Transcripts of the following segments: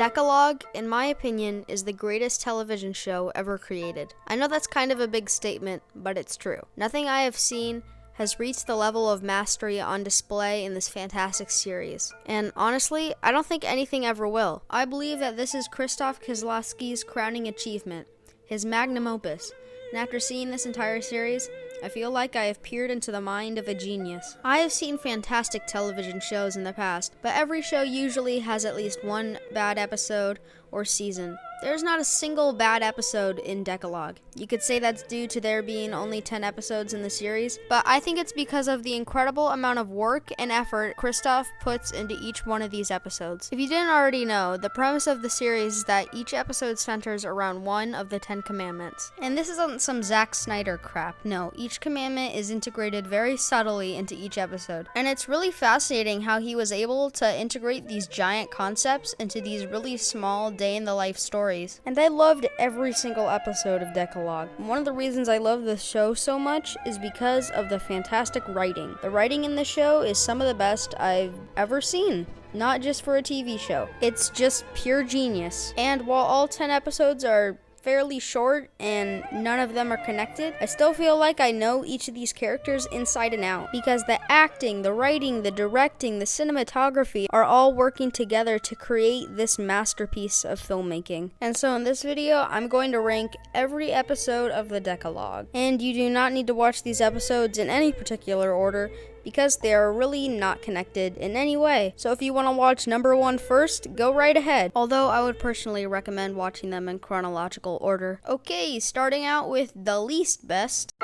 Decalogue, in my opinion, is the greatest television show ever created. I know that's kind of a big statement, but it's true. Nothing I have seen has reached the level of mastery on display in this fantastic series. And honestly, I don't think anything ever will. I believe that this is Krzysztof Kieślowski's crowning achievement, his magnum opus. And after seeing this entire series, I feel like I have peered into the mind of a genius. I have seen fantastic television shows in the past, but every show usually has at least one bad episode or season. There's not a single bad episode in Decalogue. You could say that's due to there being only 10 episodes in the series, but I think it's because of the incredible amount of work and effort Krzysztof puts into each one of these episodes. If you didn't already know, the premise of the series is that each episode centers around one of the 10 commandments. And this isn't some Zack Snyder crap. No, each commandment is integrated very subtly into each episode. And it's really fascinating how he was able to integrate these giant concepts into these really small day-in-the-life stories. And I loved every single episode of Decalogue. One of the reasons I love this show so much is because of the fantastic writing. The writing in this show is some of the best I've ever seen. Not just for a TV show. It's just pure genius. And while all 10 episodes are fairly short and none of them are connected, I still feel like I know each of these characters inside and out, because the acting, the writing, the directing, the cinematography are all working together to create this masterpiece of filmmaking. And so in this video, I'm going to rank every episode of the Decalogue. And you do not need to watch these episodes in any particular order, because they are really not connected in any way. So if you want to watch number 1 first, go right ahead. Although I would personally recommend watching them in chronological order. Okay, starting out with the least best.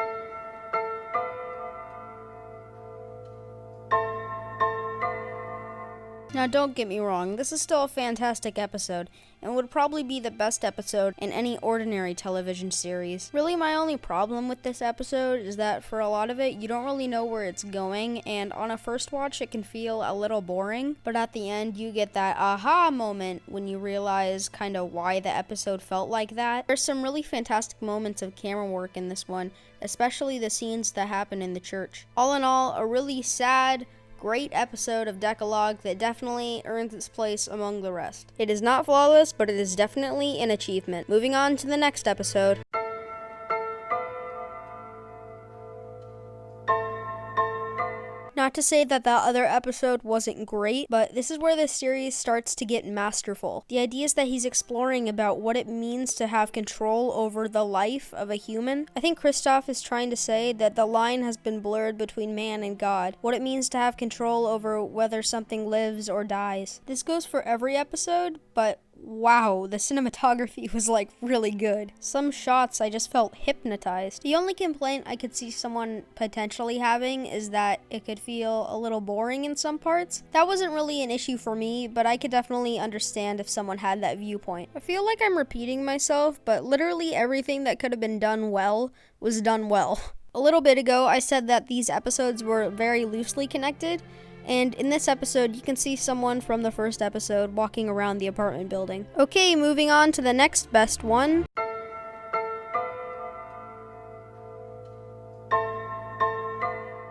Now don't get me wrong, this is still a fantastic episode, and would probably be the best episode in any ordinary television series. Really, my only problem with this episode is that for a lot of it, you don't really know where it's going, and on a first watch, it can feel a little boring, but at the end, you get that aha moment when you realize kind of why the episode felt like that. There's some really fantastic moments of camera work in this one, especially the scenes that happen in the church. All in all, a really sad, great episode of Decalogue that definitely earns its place among the rest. It is not flawless, but it is definitely an achievement. Moving on to the next episode. Not to say that that other episode wasn't great, but this is where this series starts to get masterful. The ideas that he's exploring about what it means to have control over the life of a human. I think Krzysztof is trying to say that the line has been blurred between man and God. What it means to have control over whether something lives or dies. This goes for every episode, but wow, the cinematography was like really good. Some shots I just felt hypnotized. The only complaint I could see someone potentially having is that it could feel a little boring in some parts. That wasn't really an issue for me, but I could definitely understand if someone had that viewpoint. I feel like I'm repeating myself, but literally everything that could have been done well was done well. A little bit ago, I said that these episodes were very loosely connected. And in this episode, you can see someone from the first episode walking around the apartment building. Okay, moving on to the next best one.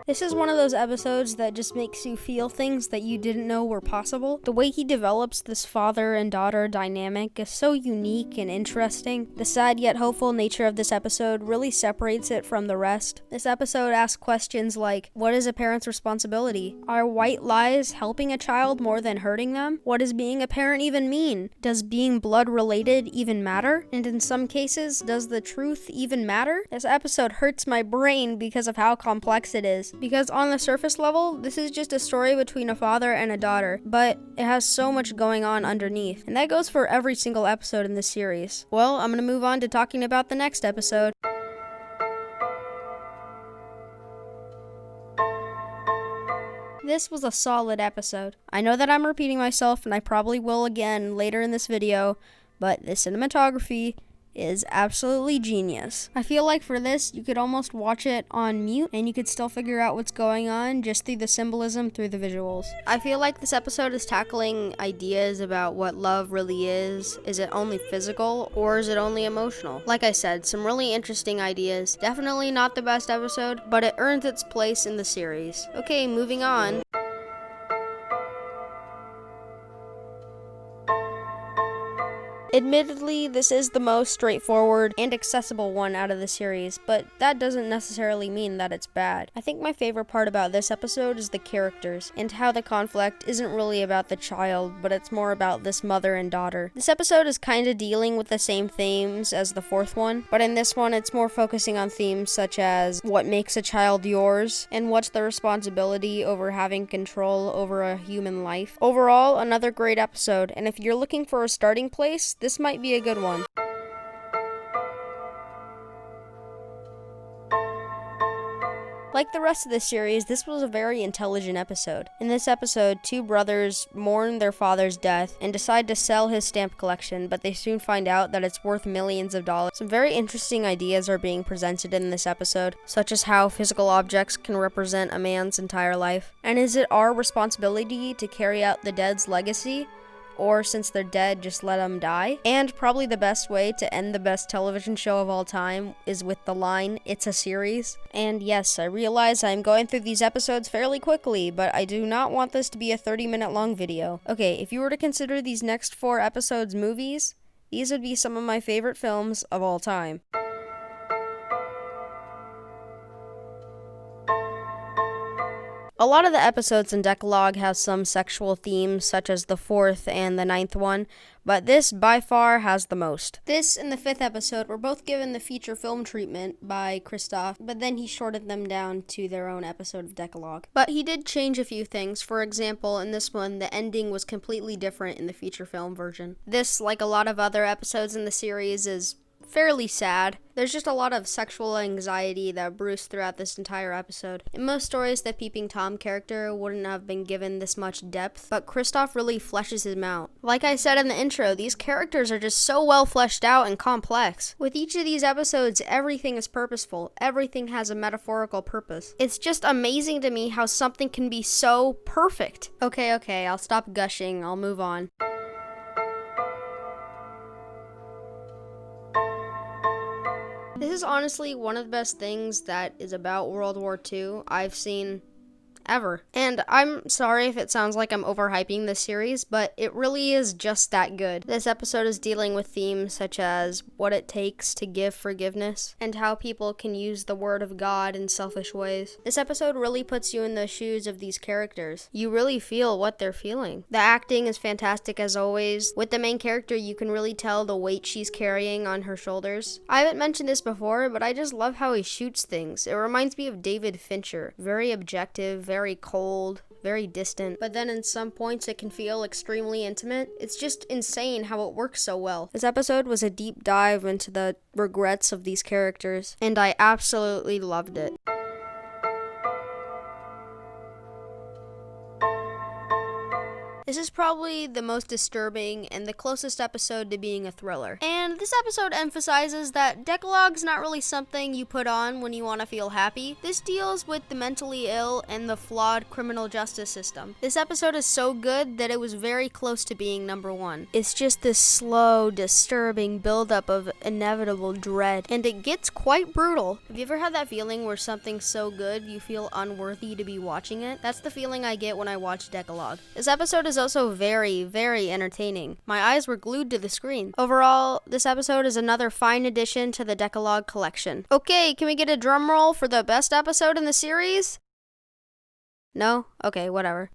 This is one of those episodes that just makes you feel things that you didn't know were possible. The way he develops this father and daughter dynamic is so unique and interesting. The sad yet hopeful nature of this episode really separates it from the rest. This episode asks questions like, what is a parent's responsibility? Are white lies helping a child more than hurting them? What does being a parent even mean? Does being blood related even matter? And in some cases, does the truth even matter? This episode hurts my brain because of how complex it is. Because on the surface level, this is just a story between a father and a daughter, but it has so much going on underneath. And that goes for every single episode in this series. Well, I'm gonna move on to talking about the next episode. This was a solid episode. I know that I'm repeating myself, and I probably will again later in this video, but the cinematography is absolutely genius. I feel like for this, you could almost watch it on mute and you could still figure out what's going on just through the symbolism through the visuals. I feel like this episode is tackling ideas about what love really is. Is it only physical or is it only emotional? Like I said, some really interesting ideas. Definitely not the best episode, but it earns its place in the series. Okay, moving on. Admittedly, this is the most straightforward and accessible one out of the series, but that doesn't necessarily mean that it's bad. I think my favorite part about this episode is the characters, and how the conflict isn't really about the child, but it's more about this mother and daughter. This episode is kinda dealing with the same themes as the fourth one, but in this one it's more focusing on themes such as what makes a child yours, and what's the responsibility over having control over a human life. Overall, another great episode, and if you're looking for a starting place, this might be a good one. Like the rest of the series, this was a very intelligent episode. In this episode, two brothers mourn their father's death and decide to sell his stamp collection, but they soon find out that it's worth millions of dollars. Some very interesting ideas are being presented in this episode, such as how physical objects can represent a man's entire life. And is it our responsibility to carry out the dead's legacy? Or since they're dead, just let them die? And probably the best way to end the best television show of all time is with the line, "It's a series." And yes, I realize I'm going through these episodes fairly quickly, but I do not want this to be a 30-minute long video. Okay, if you were to consider these next 4 episodes movies, these would be some of my favorite films of all time. A lot of the episodes in Decalogue have some sexual themes, such as the 4th and the 9th one, but this by far has the most. This and the 5th episode were both given the feature film treatment by Christoph, but then he shortened them down to their own episode of Decalogue. But he did change a few things. For example, in this one, the ending was completely different in the feature film version. This, like a lot of other episodes in the series, is fairly sad. There's just a lot of sexual anxiety that brews throughout this entire episode. In most stories, the Peeping Tom character wouldn't have been given this much depth, but Christoph really fleshes him out. Like I said in the intro, these characters are just so well fleshed out and complex. With each of these episodes, everything is purposeful. Everything has a metaphorical purpose. It's just amazing to me how something can be so perfect. Okay, I'll stop gushing. I'll move on. This is honestly one of the best things that is about World War II I've seen ever. And I'm sorry if it sounds like I'm overhyping this series, but it really is just that good. This episode is dealing with themes such as what it takes to give forgiveness and how people can use the word of God in selfish ways. This episode really puts you in the shoes of these characters. You really feel what they're feeling. The acting is fantastic as always. With the main character, you can really tell the weight she's carrying on her shoulders. I haven't mentioned this before, but I just love how he shoots things. It reminds me of David Fincher. Very objective, very cold, very distant, but then in some points it can feel extremely intimate. It's just insane how it works so well. This episode was a deep dive into the regrets of these characters, and I absolutely loved it. This is probably the most disturbing and the closest episode to being a thriller. And this episode emphasizes that Decalogue's not really something you put on when you want to feel happy. This deals with the mentally ill and the flawed criminal justice system. This episode is so good that it was very close to being number 1. It's just this slow, disturbing buildup of inevitable dread, and it gets quite brutal. Have you ever had that feeling where something's so good you feel unworthy to be watching it? That's the feeling I get when I watch Decalogue. This episode is also very, very entertaining. My eyes were glued to the screen. Overall, this episode is another fine addition to the Decalogue collection. Okay, can we get a drum roll for the best episode in the series? No? Okay, whatever.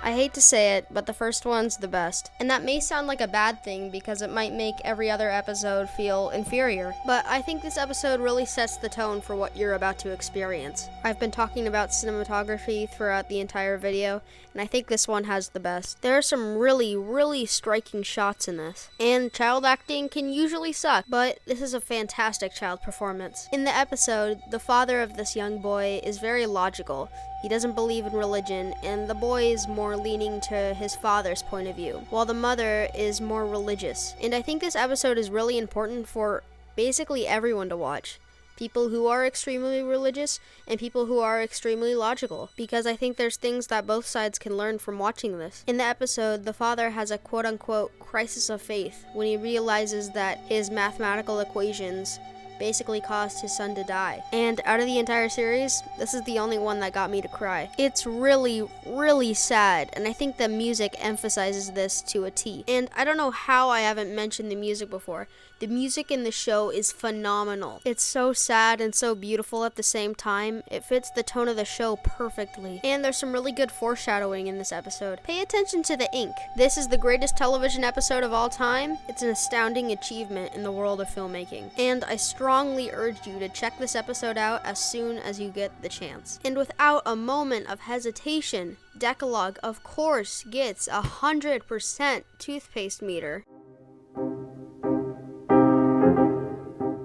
I hate to say it, but the first one's the best. And that may sound like a bad thing because it might make every other episode feel inferior, but I think this episode really sets the tone for what you're about to experience. I've been talking about cinematography throughout the entire video, and I think this one has the best. There are some really, really striking shots in this, and child acting can usually suck, but this is a fantastic child performance. In the episode, the father of this young boy is very logical. He doesn't believe in religion, and the boy is more leaning to his father's point of view, while the mother is more religious. And I think this episode is really important for basically everyone to watch. People who are extremely religious and people who are extremely logical, because I think there's things that both sides can learn from watching this. In the episode, the father has a quote-unquote crisis of faith when he realizes that his mathematical equations basically caused his son to die. And out of the entire series, this is the only one that got me to cry. It's really, really sad, and I think the music emphasizes this to a T. And I don't know how I haven't mentioned the music before. The music in the show is phenomenal. It's so sad and so beautiful at the same time. It fits the tone of the show perfectly. And there's some really good foreshadowing in this episode. Pay attention to the ink. This is the greatest television episode of all time. It's an astounding achievement in the world of filmmaking. And I strongly urge you to check this episode out as soon as you get the chance. And without a moment of hesitation, Decalogue, of course, gets 100% toothpaste meter.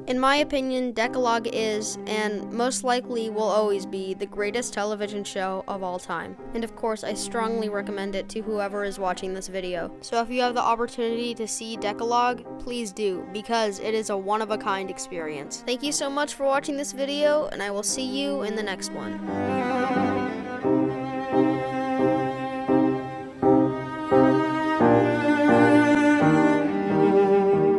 In my opinion, Decalogue is, and most likely will always be, the greatest television show of all time. And of course, I strongly recommend it to whoever is watching this video. So if you have the opportunity to see Decalogue, please do, because it is a one-of-a-kind experience. Thank you so much for watching this video, and I will see you in the next one.